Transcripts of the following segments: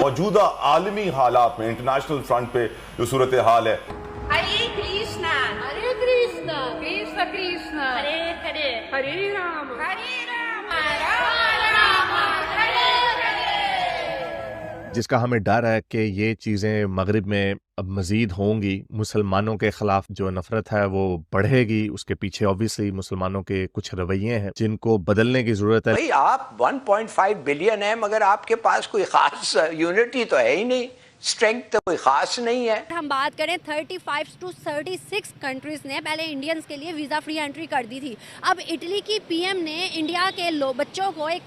मौजूदा आलमी हालात में इंटरनेशनल फ्रंट पे जो सूरत हाल है, हरे कृष्णा हरे कृष्णा कृष्ण कृष्ण हरे हरे हरे राम राम राम हरे हरे। जिसका हमें डर है कि ये चीज़ें मगरिब में अब मज़ीद होंगी, मुसलमानों के ख़िलाफ़ जो नफ़रत है वो बढ़ेगी। उसके पीछे ऑब्वियसली मुसलमानों के कुछ रवैये हैं जिनको बदलने की ज़रूरत है। भाई आप 1.5 बिलियन है मगर आपके पास कोई ख़ास यूनिटी तो है ही नहीं, स्ट्रेंथ तो कोई ख़ास नहीं है। हम बात करें 35 to 36 कंट्रीज़ ने पहले इंडियंस के लिए वीज़ा फ्री एंट्री कर दी थी। अब इटली की पीएम ने इंडिया के बच्चों को एक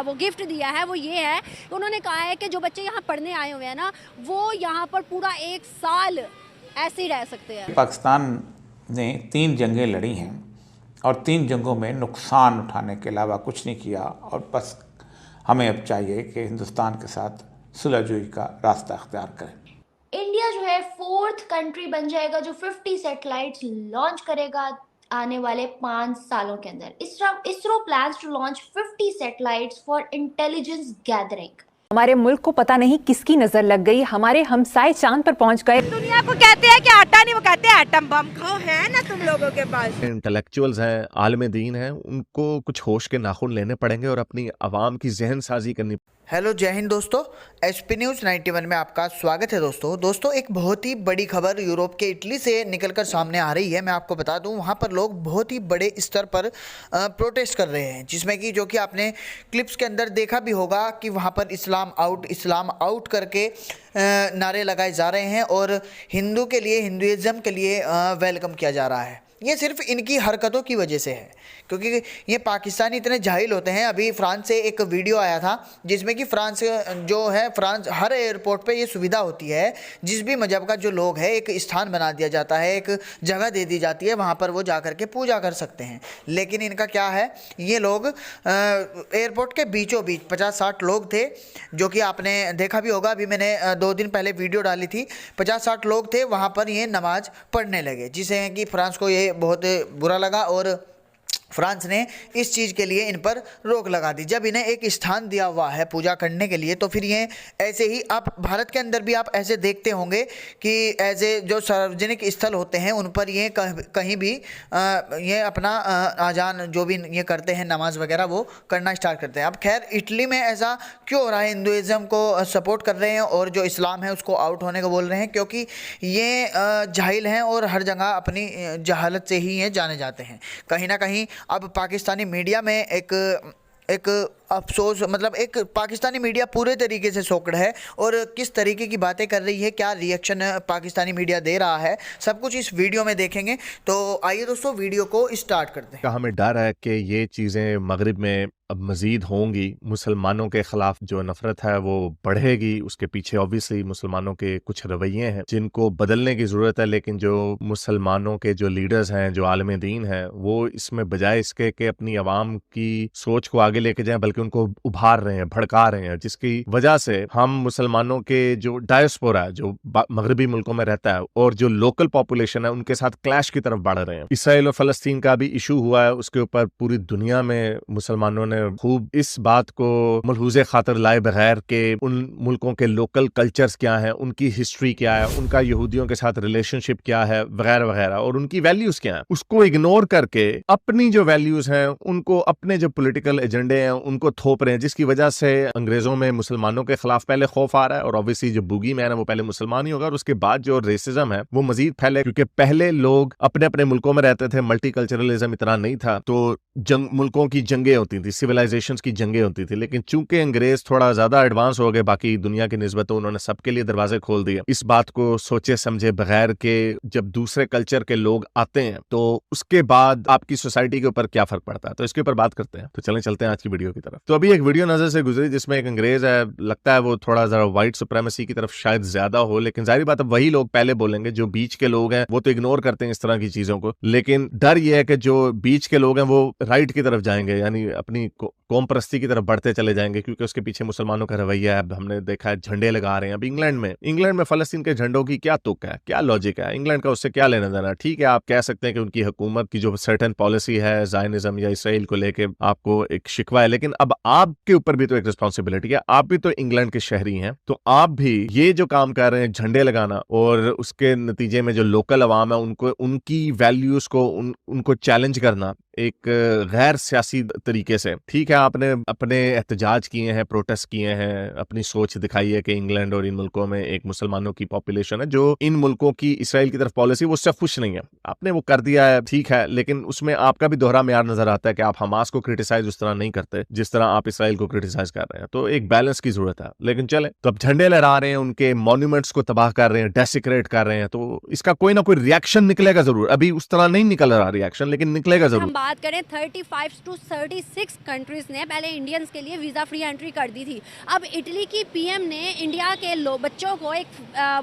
वो गिफ्ट दिया है, वो ये है, उन्होंने कहा है कि जो बच्चे यहाँ पढ़ने आए हुए हैं ना, वो यहाँ पर पूरा 1 साल ऐसे ही रह सकते हैं। पाकिस्तान ने 3 जंगें लड़ी हैं और 3 जंगों में नुकसान उठाने के अलावा कुछ नहीं किया, और बस हमें अब चाहिए कि हिंदुस्तान के साथ सुलहजोई का रास्ता अख्तियार करें। इंडिया जो है 4th कंट्री बन जाएगा जो 50 सैटेलाइट्स लॉन्च करेगा आने वाले 5 सालों के अंदर। ISRO plans to launch 50 satellites for intelligence gathering. हमारे मुल्क को पता नहीं किसकी नजर लग गई, हमारे हमसाए चांद पर पहुंच गए। दुनिया को कहते हैं कि आटा नहीं, वो कहते हैं एटम बम। खाओ है ना तुम लोगों के पास। इंटेलेक्चुअल्स हैं, आलिम दीन हैं, उनको कुछ होश के नाखून लेने पड़ेंगे और अपनी आवाम की जहन साजी करनी। हेलो जय हिंद दोस्तों, एसपी न्यूज़ 91 में आपका स्वागत है। दोस्तों एक बहुत ही बड़ी खबर यूरोप के इटली से निकलकर सामने आ रही है। मैं आपको बता दूं, वहां पर लोग बहुत ही बड़े स्तर पर प्रोटेस्ट कर रहे हैं, जिसमें कि जो कि आपने क्लिप्स के अंदर देखा भी होगा कि वहां पर इस्लाम आउट करके नारे लगाए जा रहे हैं और हिंदू के लिए, हिंदुइज़्म के लिए वेलकम किया जा रहा है। ये सिर्फ इनकी हरकतों की वजह से है, क्योंकि ये पाकिस्तानी इतने जाहिल होते हैं। अभी फ्रांस से एक वीडियो आया था जिसमें कि फ्रांस हर एयरपोर्ट पे ये सुविधा होती है, जिस भी मजहब का जो लोग है एक स्थान बना दिया जाता है, एक जगह दे दी जाती है, वहाँ पर वो जा कर के पूजा कर सकते हैं। लेकिन इनका क्या है, ये लोग एयरपोर्ट के बीचों बीच 50-60 लोग थे, जो कि आपने देखा भी होगा। अभी मैंने 2 दिन पहले वीडियो डाली थी, 50-60 लोग थे वहाँ पर, ये नमाज़ पढ़ने लगे, जिससे कि फ्रांस को ये बहुत बुरा लगा और फ्रांस ने इस चीज़ के लिए इन पर रोक लगा दी। जब इन्हें एक स्थान दिया हुआ है पूजा करने के लिए, तो फिर ये ऐसे ही, आप भारत के अंदर भी आप ऐसे देखते होंगे कि ऐसे जो सार्वजनिक स्थल होते हैं उन पर ये कहीं भी ये अपना आजान जो भी ये करते हैं, नमाज वगैरह, वो करना स्टार्ट करते हैं। अब खैर इटली में ऐसा क्यों हो रहा है? हिंदुइज़्म को सपोर्ट कर रहे हैं और जो इस्लाम है उसको आउट होने को बोल रहे हैं, क्योंकि ये जाहिल हैं और हर जगह अपनी जहालत से ही ये जाने जाते हैं। कहीं ना कहीं अब पाकिस्तानी मीडिया में एक अफसोस, मतलब एक पाकिस्तानी मीडिया पूरे तरीके से सोकड़ है और किस तरीके की बातें कर रही है, क्या रिएक्शन पाकिस्तानी मीडिया दे रहा है, सब कुछ इस वीडियो में देखेंगे। तो आइए दोस्तों वीडियो को स्टार्ट करते हैं। हमें डर है कि ये चीज़ें मगरिब में अब मज़ीद होंगी, मुसलमानों के ख़िलाफ़ जो नफ़रत है वो बढ़ेगी। उसके पीछे ऑब्वियसली मुसलमानों के कुछ रवैये हैं जिनको बदलने की ज़रूरत है, लेकिन जो मुसलमानों के जो लीडर्स हैं, जो आलिम दीन हैं, वो इसमें बजाय इसके कि अपनी आवाम की सोच को आगे लेके जाएं, बल्कि उनको उभार रहे हैं, भड़का रहे हैं, जिसकी वजह से हम मुसलमानों के जो डायस्पोरा है, जो मगरबी मुल्कों में रहता है, और जो लोकल पॉपुलेशन है, उनके साथ क्लैश की तरफ बढ़ रहे हैं। इसराइल और फ़लस्तीन का भी इशू हुआ है, उसके ऊपर पूरी दुनिया में मुसलमानों ने खूब इस बात को मलहूज़े खातर लाए बगैर के उन मुल्कों के लोकल कल्चर्स क्या हैं, उनकी हिस्ट्री क्या है, उनका यहूदियों के साथ रिलेशनशिप क्या है, वगैरह वगैरह, और उनकी वैल्यूज क्या हैं, उसको इग्नोर करके अपनी जो वैल्यूज हैं उनको, अपने जो पॉलिटिकल एजेंडे हैं उनको थोप रहे हैं, जिसकी वजह से अंग्रेजों में मुसलमानों के खिलाफ पहले खौफ आ रहा है, और ऑब्वियसली जो बूगी मैन है वो पहले मुसलमान ही होगा, और उसके बाद जो रेसिज्म है वो मजीद फैले, क्योंकि पहले लोग अपने अपने मुल्कों में रहते थे, मल्टीकल्चरलिज्म इतना नहीं था, तो मुल्कों की जंगें होती थी, सिविलाइजेशंस की जंगें होती थी। लेकिन चूंकि अंग्रेज थोड़ा ज्यादा एडवांस हो गए बाकी दुनिया की निस्बत, तो उन्होंने सबके लिए दरवाजे खोल दिए। इस बात को सोचे समझे बगैर के जब दूसरे कल्चर के लोग आते हैं तो उसके बाद आपकी सोसाइटी के ऊपर क्या फर्क पड़ता है, तो इसके ऊपर बात करते हैं। तो चलें चलते हैं आज की वीडियो की तरफ। तो अभी एक वीडियो नजर से गुजरी जिसमें एक अंग्रेज है, लगता है वो थोड़ा जरा व्हाइट सुप्रीमेसी की तरफ शायद ज्यादा हो, लेकिन जाहिर बात है वही लोग पहले बोलेंगे, जो बीच के लोग हैं वो तो इग्नोर करते हैं इस तरह की चीजों को, लेकिन डर ये है कि जो बीच के लोग हैं वो राइट की तरफ जाएंगे, यानी अपनी कौम परस्ती की तरफ बढ़ते चले जाएंगे, क्योंकि उसके पीछे मुसलमानों का रवैया है। अब हमने देखा है झंडे लगा रहे हैं। अब इंग्लैंड में फलस्तीन के झंडों की क्या तुक है, क्या लॉजिक है? इंग्लैंड का उससे क्या लेना देना? ठीक है, आप कह सकते हैं कि उनकी हुकूमत की जो सर्टेन पॉलिसी है ज़ायनिज़्म या इसराइल को लेके आपको एक शिकवा है, लेकिन अब आपके ऊपर भी तो एक रिस्पॉन्सिबिलिटी है। आप भी तो इंग्लैंड के शहरी हैं, तो आप भी ये जो काम कर रहे हैं झंडे लगाना और उसके नतीजे में जो लोकल अवाम है उनको उनकी वैल्यूज को उनको चैलेंज करना एक गैर सियासी तरीके से, ठीक है, आपने अपने एहतजाज किए हैं, प्रोटेस्ट किए हैं, अपनी सोच दिखाई है कि इंग्लैंड और इन मुल्कों में एक मुसलमानों की पॉपुलेशन है जो इन मुल्कों की इसराइल की तरफ पॉलिसी वो उससे खुश नहीं है, आपने वो कर दिया है, ठीक है, लेकिन उसमें आपका भी दोहरा म्यार नजर आता है कि आप हमास को क्रिटिसाइज उस तरह नहीं करते जिस तरह आप इसराइल को क्रिटिसाइज कर रहे हैं। तो एक बैलेंस की जरूरत है। लेकिन चले, तो अब झंडे लहरा रहे हैं, उनके मॉन्यूमेंट्स को तबाह कर रहे हैं, डेसिक्रेट कर रहे हैं, तो इसका कोई ना कोई रिएक्शन निकलेगा जरूर। अभी उस तरह नहीं निकल रहा रिएक्शन, लेकिन निकलेगा जरूर। बात करें 35 to 36 कंट्रीज ने पहले इंडियंस के लिए वीज़ा फ्री एंट्री कर दी थी। अब इटली की पीएम ने इंडिया के बच्चों को एक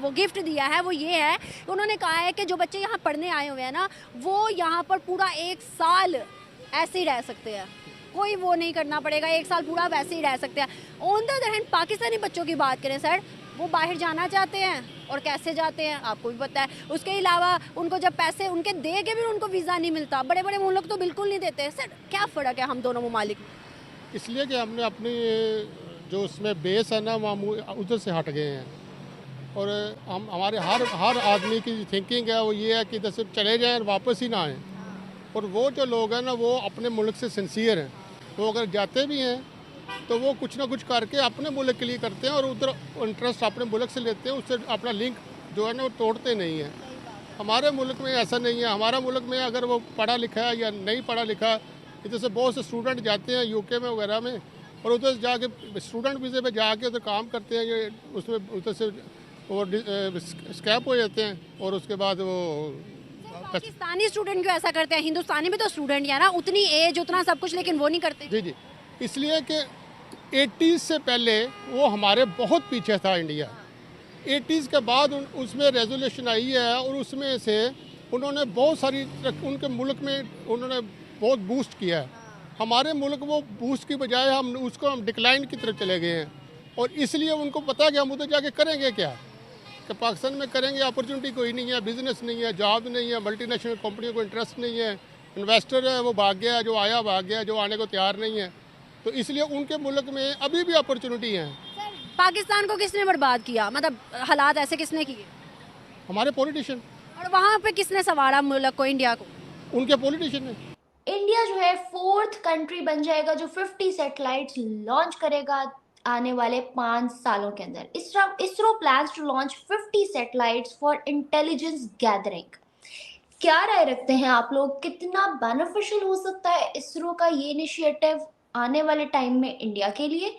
वो गिफ्ट दिया है। वो ये है, उन्होंने कहा है कि जो बच्चे यहाँ पढ़ने आए हुए हैं ना, वो यहाँ पर पूरा 1 साल ऐसे ही रह सकते हैं, कोई वो नहीं करना पड़ेगा, 1 साल पूरा वैसे ही रह सकते हैं। On the other hand Pakistani बच्चों की बात करें सर, वो बाहर जाना चाहते हैं और कैसे जाते हैं आपको भी पता है। उसके अलावा उनको जब पैसे उनके दे के भी उनको वीज़ा नहीं मिलता, बड़े बड़े मुल्क तो बिल्कुल नहीं देते। सर क्या फ़र्क है हम दोनों ममालिक में? इसलिए कि हमने अपनी जो उसमें बेस है ना मामूल उधर से हट गए हैं, और हम हमारे हर आदमी की थिंकिंग है वो ये है कि जैसे चले जाएं और वापस ही ना आएँ। और वो जो लोग हैं ना वो अपने मुल्क से सिंसियर हैं, वो अगर जाते भी हैं तो वो कुछ ना कुछ करके अपने मुल्क के लिए करते हैं और उधर इंटरेस्ट अपने मुल्क से लेते हैं, उससे अपना लिंक जो है ना वो तोड़ते नहीं हैं। हमारे मुल्क में ऐसा नहीं है। हमारा मुल्क में अगर वो पढ़ा लिखा है या नहीं पढ़ा लिखा, इधर से बहुत से स्टूडेंट जाते हैं यूके में वगैरह में, और उधर जाके स्टूडेंट वीज़े पे जाके उधर काम करते हैं, ये उसमें उधर से वो स्कैप हो जाते हैं, और उसके बाद वो पाकिस्तानी स्टूडेंट क्यों ऐसा करते हैं? हिंदुस्तानी भी तो स्टूडेंट है ना, उतनी एज उतना सब कुछ, लेकिन वो नहीं करते। जी जी, इसलिए कि 80s से पहले वो हमारे बहुत पीछे था इंडिया। 80s के बाद उसमें रेजोल्यूशन आई है और उसमें से उन्होंने बहुत सारी उनके मुल्क में उन्होंने बहुत बूस्ट किया है। हमारे मुल्क वो बूस्ट की बजाय हम डिक्लाइन की तरफ चले गए हैं, और इसलिए उनको पता है कि हम उधर जाके करेंगे क्या, कि पाकिस्तान में करेंगे अपॉर्चुनिटी कोई नहीं है, बिजनेस नहीं है, जॉब नहीं है, मल्टीनेशनल कंपनियों को इंटरेस्ट नहीं है, इन्वेस्टर है वो भाग गया, जो आया भाग गया, जो आने को तैयार नहीं है। तो इसलिए उनके मुल्क में अभी भी अपॉर्चुनिटी है। पाकिस्तान को किसने बर्बाद किया, मतलब हालात ऐसे किसने किए? हमारे पॉलिटिशियन। और वहाँ पे किसने संवारा मुल्क को, इंडिया को? उनके पॉलिटिशियन ने। इंडिया जो है 4th कंट्री बन जाएगा जो 50 सैटेलाइट्स लॉन्च करेगा आने वाले 5 सालों के अंदर। ISRO plans to launch 50 satellites for intelligence gathering. क्या राय रखते हैं आप लोग, कितना बेनिफिशियल हो सकता है इसरो का ये इनिशिएटिव आने वाले टाइम में इंडिया के लिए?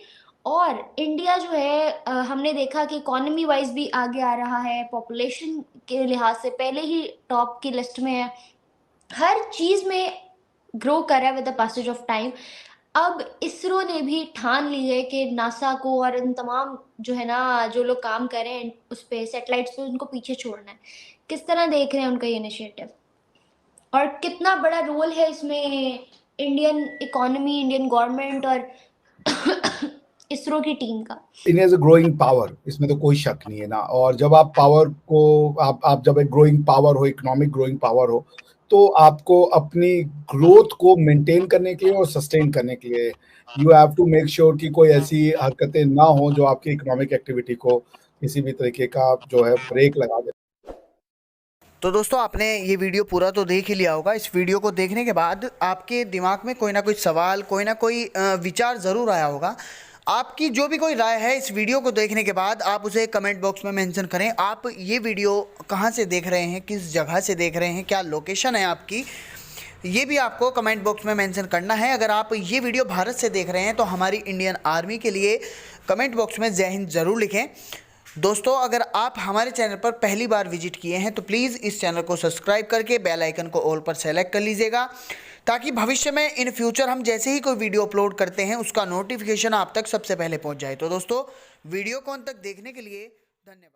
और इंडिया जो है हमने देखा कि इकोनॉमी वाइज भी आगे आ रहा है, पॉपुलेशन के लिहाज से पहले ही टॉप की लिस्ट में है, हर चीज़ में ग्रो कर रहा है with the passage of time. अब इसरो ने भी ठान ली है कि नासा को और इन तमाम जो है ना जो लोग काम कर रहे हैं उस पर सैटेलाइट्स पे, उनको पीछे छोड़ना है। किस तरह देख रहे हैं उनका ये इनिशिएटिव, और कितना बड़ा रोल है इसमें इंडियन इकोनॉमी, इंडियन गवर्नमेंट और इसरो की टीम का? India is a growing power, इसमें तो कोई शक नहीं है ना। और जब आप पावर को आप जब एक ग्रोइंग पावर हो, इकोनॉमिक ग्रोइंग पावर हो, तो आपको अपनी ग्रोथ को मेंटेन करने के लिए और सस्टेन करने के लिए you have to make sure कि कोई ऐसी हरकतें ना हो जो आपकी इकोनॉमिक एक्टिविटी को किसी भी तरीके का जो है ब्रेक लगा दे। तो दोस्तों आपने ये वीडियो पूरा तो देख ही लिया होगा। इस वीडियो को देखने के बाद आपके दिमाग में कोई ना कोई सवाल, कोई ना कोई विचार ज़रूर आया होगा। आपकी जो भी कोई राय है इस वीडियो को देखने के बाद आप उसे कमेंट बॉक्स में मेंशन करें। आप ये वीडियो कहाँ से देख रहे हैं, किस जगह से देख रहे हैं, क्या लोकेशन है आपकी, ये भी आपको कमेंट बॉक्स में मेंशन करना है। अगर आप ये वीडियो भारत से देख रहे हैं तो हमारी इंडियन आर्मी के लिए कमेंट बॉक्स में जय हिंद ज़रूर लिखें। दोस्तों अगर आप हमारे चैनल पर पहली बार विजिट किए हैं तो प्लीज़ इस चैनल को सब्सक्राइब करके बेल आइकन को ऑल पर सेलेक्ट कर लीजिएगा, ताकि भविष्य में इन फ्यूचर हम जैसे ही कोई वीडियो अपलोड करते हैं उसका नोटिफिकेशन आप तक सबसे पहले पहुंच जाए। तो दोस्तों वीडियो को अंत तक देखने के लिए धन्यवाद।